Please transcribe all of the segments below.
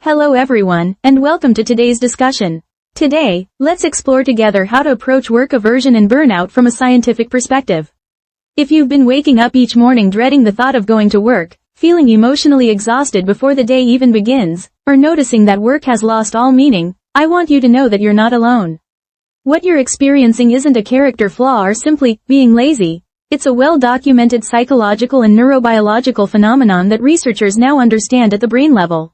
Hello everyone, and welcome to today's discussion. Today, let's explore together how to approach work aversion and burnout from a scientific perspective. If you've been waking up each morning dreading the thought of going to work, feeling emotionally exhausted before the day even begins, or noticing that work has lost all meaning, I want you to know that you're not alone. What you're experiencing isn't a character flaw or simply being lazy. It's a well-documented psychological and neurobiological phenomenon that researchers now understand at the brain level.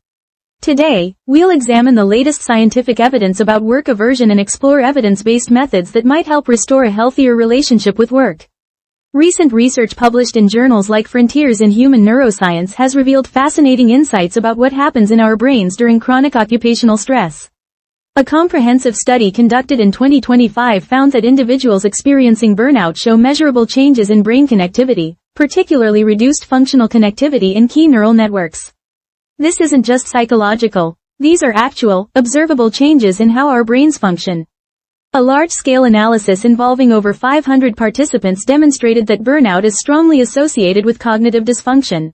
Today, we'll examine the latest scientific evidence about work aversion and explore evidence-based methods that might help restore a healthier relationship with work. Recent research published in journals like Frontiers in Human Neuroscience has revealed fascinating insights about what happens in our brains during chronic occupational stress. A comprehensive study conducted in 2025 found that individuals experiencing burnout show measurable changes in brain connectivity, particularly reduced functional connectivity in key neural networks. This isn't just psychological. These are actual, observable changes in how our brains function. A large-scale analysis involving over 500 participants demonstrated that burnout is strongly associated with cognitive dysfunction.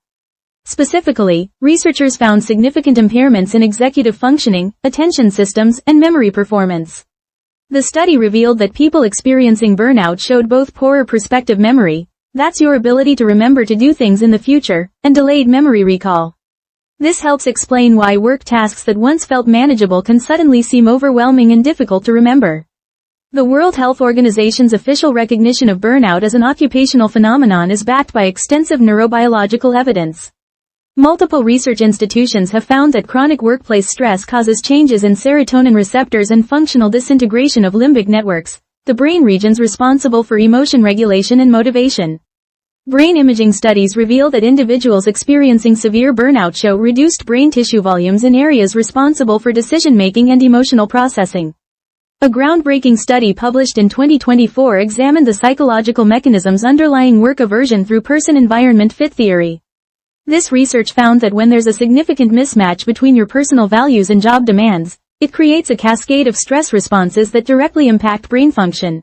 Specifically, researchers found significant impairments in executive functioning, attention systems, and memory performance. The study revealed that people experiencing burnout showed both poorer prospective memory, that's your ability to remember to do things in the future, and delayed memory recall. This helps explain why work tasks that once felt manageable can suddenly seem overwhelming and difficult to remember. The World Health Organization's official recognition of burnout as an occupational phenomenon is backed by extensive neurobiological evidence. Multiple research institutions have found that chronic workplace stress causes changes in serotonin receptors and functional disintegration of limbic networks, the brain regions responsible for emotion regulation and motivation. Brain imaging studies reveal that individuals experiencing severe burnout show reduced brain tissue volumes in areas responsible for decision-making and emotional processing. A groundbreaking study published in 2024 examined the psychological mechanisms underlying work aversion through person-environment fit theory. This research found that when there's a significant mismatch between your personal values and job demands, it creates a cascade of stress responses that directly impact brain function.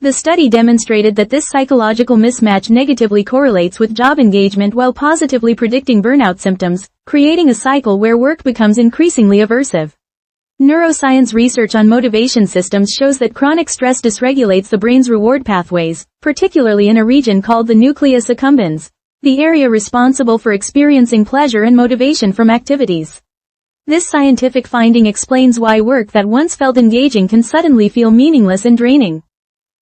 The study demonstrated that this psychological mismatch negatively correlates with job engagement while positively predicting burnout symptoms, creating a cycle where work becomes increasingly aversive. Neuroscience research on motivation systems shows that chronic stress dysregulates the brain's reward pathways, particularly in a region called the nucleus accumbens, the area responsible for experiencing pleasure and motivation from activities. This scientific finding explains why work that once felt engaging can suddenly feel meaningless and draining.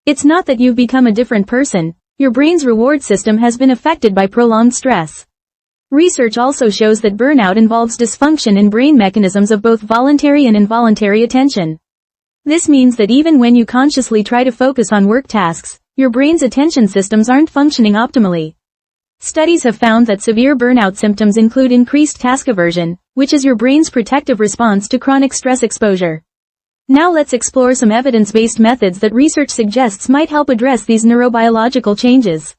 It's not that you've become a different person, your brain's reward system has been affected by prolonged stress. Research also shows that burnout involves dysfunction in brain mechanisms of both voluntary and involuntary attention. This means that even when you consciously try to focus on work tasks, your brain's attention systems aren't functioning optimally. Studies have found that severe burnout symptoms include increased task aversion, which is your brain's protective response to chronic stress exposure. Now let's explore some evidence-based methods that research suggests might help address these neurobiological changes.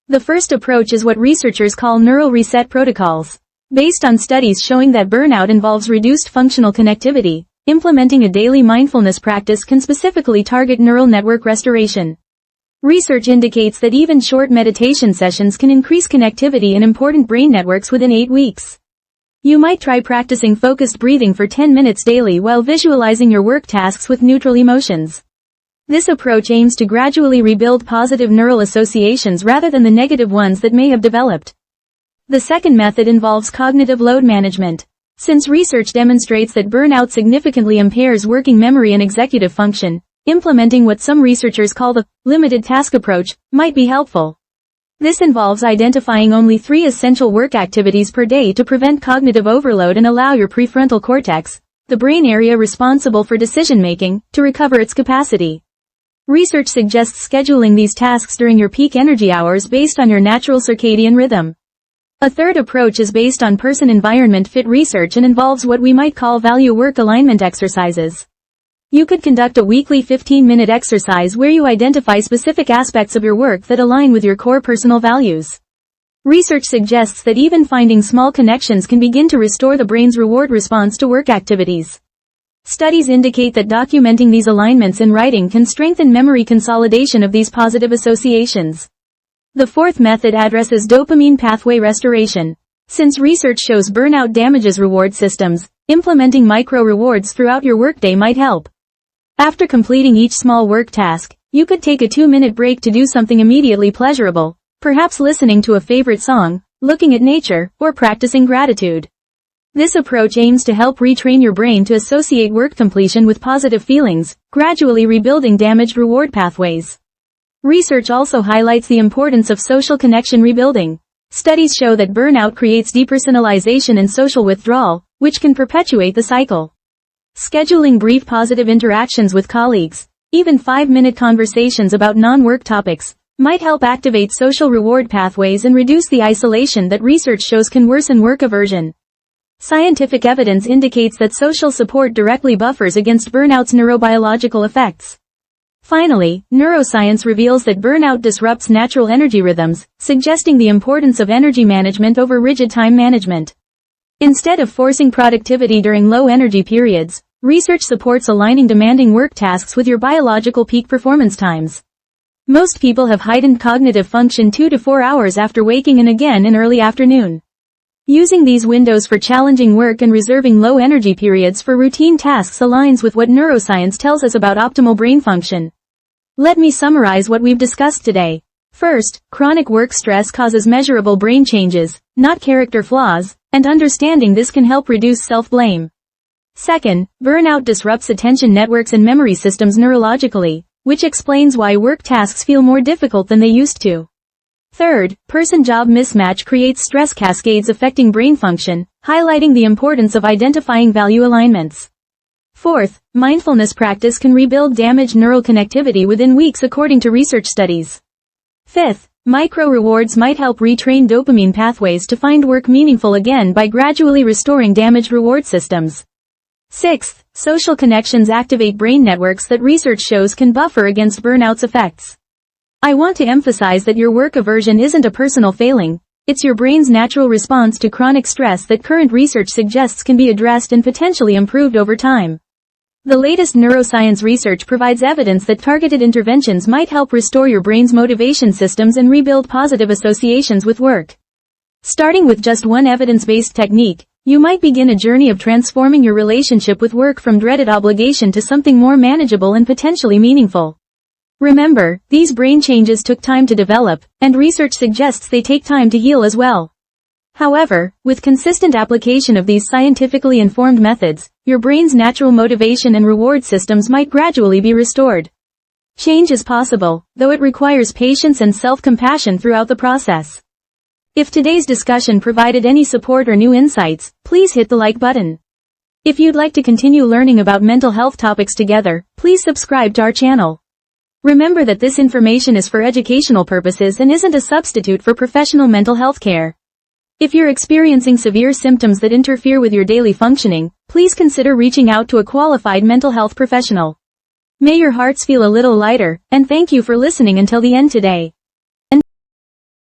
The first approach is what researchers call neural reset protocols. Based on studies showing that burnout involves reduced functional connectivity, implementing a daily mindfulness practice can specifically target neural network restoration. Research indicates that even short meditation sessions can increase connectivity in important brain networks within 8 weeks. You might try practicing focused breathing for 10 minutes daily while visualizing your work tasks with neutral emotions. This approach aims to gradually rebuild positive neural associations rather than the negative ones that may have developed. The second method involves cognitive load management. Since research demonstrates that burnout significantly impairs working memory and executive function, implementing what some researchers call the limited task approach might be helpful. This involves identifying only 3 essential work activities per day to prevent cognitive overload and allow your prefrontal cortex, the brain area responsible for decision-making, to recover its capacity. Research suggests scheduling these tasks during your peak energy hours based on your natural circadian rhythm. A third approach is based on person-environment fit research and involves what we might call value-work alignment exercises. You could conduct a weekly 15-minute exercise where you identify specific aspects of your work that align with your core personal values. Research suggests that even finding small connections can begin to restore the brain's reward response to work activities. Studies indicate that documenting these alignments in writing can strengthen memory consolidation of these positive associations. The fourth method addresses dopamine pathway restoration. Since research shows burnout damages reward systems, Implementing micro-rewards throughout your workday might help. After completing each small work task, you could take a 2-minute break to do something immediately pleasurable, perhaps listening to a favorite song, looking at nature, or practicing gratitude. This approach aims to help retrain your brain to associate work completion with positive feelings, gradually rebuilding damaged reward pathways. Research also highlights the importance of social connection rebuilding. Studies show that burnout creates depersonalization and social withdrawal, which can perpetuate the cycle. Scheduling brief positive interactions with colleagues, even 5-minute conversations about non-work topics, might help activate social reward pathways and reduce the isolation that research shows can worsen work aversion. Scientific evidence indicates that social support directly buffers against burnout's neurobiological effects. Finally, neuroscience reveals that burnout disrupts natural energy rhythms, suggesting the importance of energy management over rigid time management. Instead of forcing productivity during low energy periods, research supports aligning demanding work tasks with your biological peak performance times. Most people have heightened cognitive function 2 to 4 hours after waking and again in early afternoon. Using these windows for challenging work and reserving low energy periods for routine tasks aligns with what neuroscience tells us about optimal brain function. Let me summarize what we've discussed today. First, chronic work stress causes measurable brain changes, not character flaws, and understanding this can help reduce self-blame. Second, burnout disrupts attention networks and memory systems neurologically, which explains why work tasks feel more difficult than they used to. Third, person-job mismatch creates stress cascades affecting brain function, highlighting the importance of identifying value alignments. Fourth, mindfulness practice can rebuild damaged neural connectivity within weeks according to research studies. Fifth, micro-rewards might help retrain dopamine pathways to find work meaningful again by gradually restoring damaged reward systems. Sixth, social connections activate brain networks that research shows can buffer against burnout's effects. I want to emphasize that your work aversion isn't a personal failing, it's your brain's natural response to chronic stress that current research suggests can be addressed and potentially improved over time. The latest neuroscience research provides evidence that targeted interventions might help restore your brain's motivation systems and rebuild positive associations with work. Starting with just one evidence-based technique, you might begin a journey of transforming your relationship with work from dreaded obligation to something more manageable and potentially meaningful. Remember, these brain changes took time to develop, and research suggests they take time to heal as well. However, with consistent application of these scientifically informed methods, your brain's natural motivation and reward systems might gradually be restored. Change is possible, though it requires patience and self-compassion throughout the process. If today's discussion provided any support or new insights, please hit the like button. If you'd like to continue learning about mental health topics together, please subscribe to our channel. Remember that this information is for educational purposes and isn't a substitute for professional mental health care. If you're experiencing severe symptoms that interfere with your daily functioning, please consider reaching out to a qualified mental health professional. May your hearts feel a little lighter, and thank you for listening until the end today.